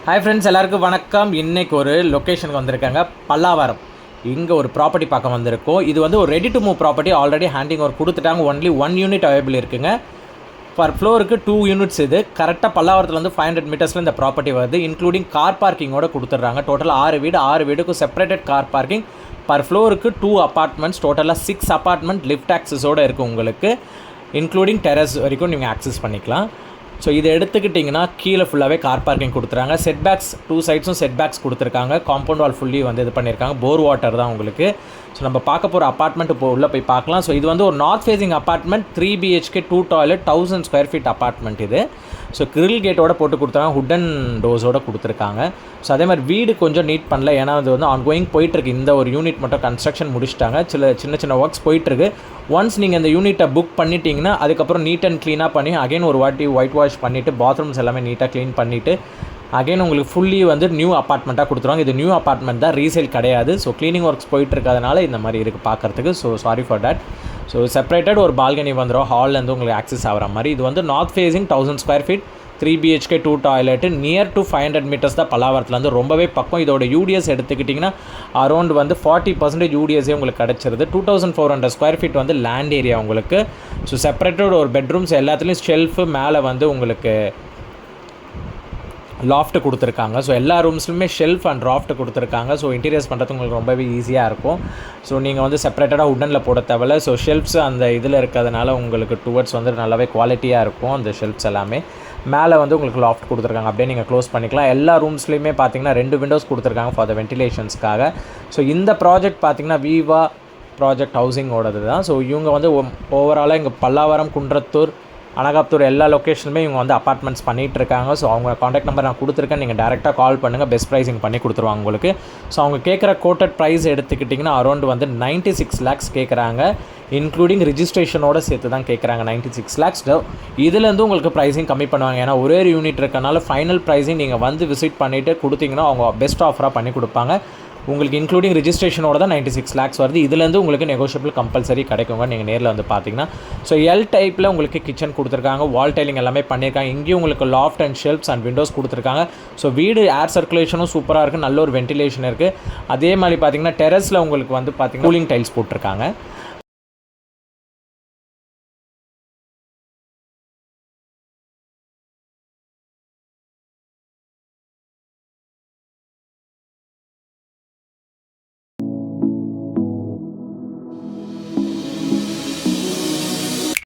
Hi friends, எல்லாருக்கும் வணக்கம். இன்றைக்கி ஒரு லொக்கேஷனுக்கு வந்திருக்காங்க, பல்லாவரம். இங்கே ஒரு ப்ராப்பர்ட்டி பார்க்க வந்திருக்கோம். இது வந்து ஒரு ready to move property. Already handing over கொடுத்துட்டாங்க. ஒன்லி 1 யூனிட் அவைலபிள் இருக்குங்க. பர் ஃப்ளோருக்கு 2 யூனிட்ஸ். இது கரெக்டாக பல்லாவரத்தில் வந்து 500 மீட்டர்ஸில் இந்த ப்ராப்பர்ட்டி வருது. இன்க்ளூடிங் கார் பார்க்கிங்கோட கொடுத்துட்றாங்க. டோட்டலாக 6 வீடுக்கும் செப்பரேட்டட் கார் பார்க்கிங். பர் ஃப்ளோருக்கு 2 அப்பார்ட்மெண்ட்ஸ். டோட்டலாக 6 அப்பார்ட்மெண்ட் லிஃப்ட் ஆக்சஸோடு இருக்குது உங்களுக்கு. இன்க்ளூடிங் டெரஸ் வரைக்கும் நீங்கள் ஆக்சஸ் பண்ணிக்கலாம். ஸோ இதை எடுத்துக்கிட்டிங்கன்னா கீழே ஃபுல்லாகவே கார் பார்க்கிங் கொடுத்துறாங்க. செட்பேக்ஸ் 2 சைட்ஸும் செட்பேக்ஸ் கொடுத்துருக்காங்க. காம்பவுண்ட் வால் ஃபுல்லி வந்து இது பண்ணியிருக்காங்க. போர் வாட்டர் தான் உங்களுக்கு. ஸோ நம்ம பார்க்க போகிற அப்பார்ட்மெண்ட் இப்போ உள்ளே போய் பார்க்கலாம். ஸோ இது வந்து ஒரு north facing apartment, 3 BHK 2 toilet, 1000 square feet apartment இது. ஸோ கிரில் கேட்டோட போட்டு கொடுத்துருக்காங்க, ஹுட்டன் டோர்ஸோடு கொடுத்துருக்காங்க. ஸோ அதே மாதிரி வீடு கொஞ்சம் நீட் பண்ணல, ஏன்னா அது வந்து ஆன்கோயிங் போயிட்டுருக்கு. இந்த ஒரு யூனிட் மட்டும் கன்ஸ்ட்ரக்ஷன் முடிச்சிட்டாங்க. சின்ன ஒர்க்ஸ் போயிட்டுருக்கு. ஒன்ஸ் நீங்கள் இந்த யூனிட்டை புக் பண்ணிட்டீங்கன்னா அதுக்கப்புறம் நீட் அண்ட் க்ளீனாக பண்ணி அகைன் ஒரு வாட்டி ஒயிட் வாஷ் பண்ணிவிட்டு பாத்ரூம்ஸ் எல்லாமே நீட்டாக க்ளீன் பண்ணிவிட்டு அகைன் உங்களுக்கு ஃபுல்லி வந்து நியூ அப்பார்ட்மெண்ட்டாக கொடுத்துருவாங்க. இது நியூ அப்பார்ட்மெண்ட் தான், ரீசேல் கிடையாது. ஸோ க்ளீனிங் ஒர்க்ஸ் போயிட்டுருக்கிறதுனால இந்த மாதிரி இருக்குது பார்க்குறதுக்கு. So sorry for that. So separated ஒரு பால்கனி வந்துடும், ஹால்லேருந்து உங்களுக்கு ஆக்சஸ் ஆகிற மாதிரி. இது வந்து north facing, 1000 square feet, 3 BHK 2 toilet, near to 500 meters தான் பல்லாவரத்துலேருந்து, ரொம்பவே பக்கம். இதோட யூடிஎஸ் எடுத்துக்கிட்டிங்கன்னா அரௌண்ட் வந்து 40% யூடிஎஸே உங்களுக்கு கிடச்சிருது. 2400 ஸ்கொயர் ஃபீட் வந்து லேண்ட் ஏரியா உங்களுக்கு. ஸோ செப்பரேட்டட் ஒரு பெட்ரூம்ஸ், எல்லாத்துலேயும் ஷெல்ஃபு, மேலே வந்து உங்களுக்கு லாஃப்ட் கொடுத்துருக்காங்க. ஸோ எல்லா ரூம்ஸ்லையுமே ஷெல்ஃப் அண்ட் ராஃப்ட் கொடுத்துருக்காங்க. ஸோ இன்டீரியர்ஸ் பண்ணுறது உங்களுக்கு ரொம்பவே ஈஸியாக இருக்கும். ஸோ நீங்கள் வந்து செப்பரேட்டடாக உட்டனில் போட தேவையில்ல. ஸோ ஷெல்ஃப்ஸ் அந்த இதில் இருக்கிறதுனால உங்களுக்கு டுவர்ட்ஸ் வந்து நல்லாவே குவாலிட்டியாக இருக்கும் அந்த ஷெல்ஃப்ஸ் எல்லாமே. மேலே வந்து உங்களுக்கு லாஃப்ட் கொடுத்துருக்காங்க, அப்படியே நீங்கள் க்ளோஸ் பண்ணிக்கலாம். எல்லா ரூம்ஸ்லையுமே பார்த்தீங்கன்னா 2 விண்டோஸ் கொடுத்துருக்காங்க ஃபார் த வென்டிலேஷன்ஸ்க்காக. ஸோ இந்த ப்ராஜெக்ட் பார்த்தீங்கன்னா வீவா ப்ராஜெக்ட் ஹவுசிங்கோடது தான். ஸோ இவங்க வந்து ஓவராலாக இங்கே பல்லாவரம், குன்றத்தூர், அனகாப்தூர் எல்லா லொக்கேஷனுமே இவங்க வந்து அப்பார்ட்மெண்ட்ஸ் பண்ணிகிட்ருக்காங்க. ஸோ அவங்க காண்டாக்ட் நம்பர் நான் கொடுத்துருக்கேன், நீங்கள் டேரெக்டாக கால் பண்ணுங்கள், பெஸ்ட் ப்ரைஸிங் பண்ணி கொடுத்துருவாங்க உங்களுக்கு. ஸோ அவங்க கேட்குற கோட்டட் ப்ரைஸ் எடுத்துக்கிட்டிங்கன்னா அரௌண்ட் வந்து 96 lakhs கேட்குறாங்க. இன்க்ளூடிங் ரிஜிஸ்ட்ரேஷனோட சேர்த்து தான் கேட்குறாங்க 96 lakhs. இதுலேருந்து உங்களுக்கு ப்ரைஸிங் கம்மி பண்ணுவாங்க, ஏன்னா ஒரே யூனிட் இருக்கனால ஃபைனல் ப்ரைஸிங் நீங்கள் வந்து விசிட் பண்ணிவிட்டு கொடுத்தீங்கன்னா அவங்க பெஸ்ட் ஆஃபராக பண்ணி கொடுப்பாங்க. உங்களுக்கு இன்க்ளூடிங் ரிஜிஸ்ட்ரேஷனோட தான் 96 lakhs வருது. இதுலேருந்து உங்களுக்கு நெகோஷியபிள் கம்பல்சரி கிடைக்குங்க நீங்கள் நேரில் வந்து பார்த்தீங்கன்னா. ஸோ எல் டைப்பில் உங்களுக்கு கிச்சன் கொடுத்துருக்காங்க, வால் டைலிங் எல்லாமே பண்ணியிருக்காங்க. இங்கேயும் உங்களுக்கு loft and shelves and Windows கொடுத்துருக்காங்க. ஸோ வீடு ஏர் சர்க்குலேஷனும் சூப்பராக இருக்குது, நல்ல ஒரு வென்டிலேஷன் இருக்குது. அதே மாதிரி பார்த்தீங்கன்னா டெரஸில் உங்களுக்கு வந்து பார்த்தீங்கன்னா கூலிங் டைல்ஸ் போட்டிருக்காங்க.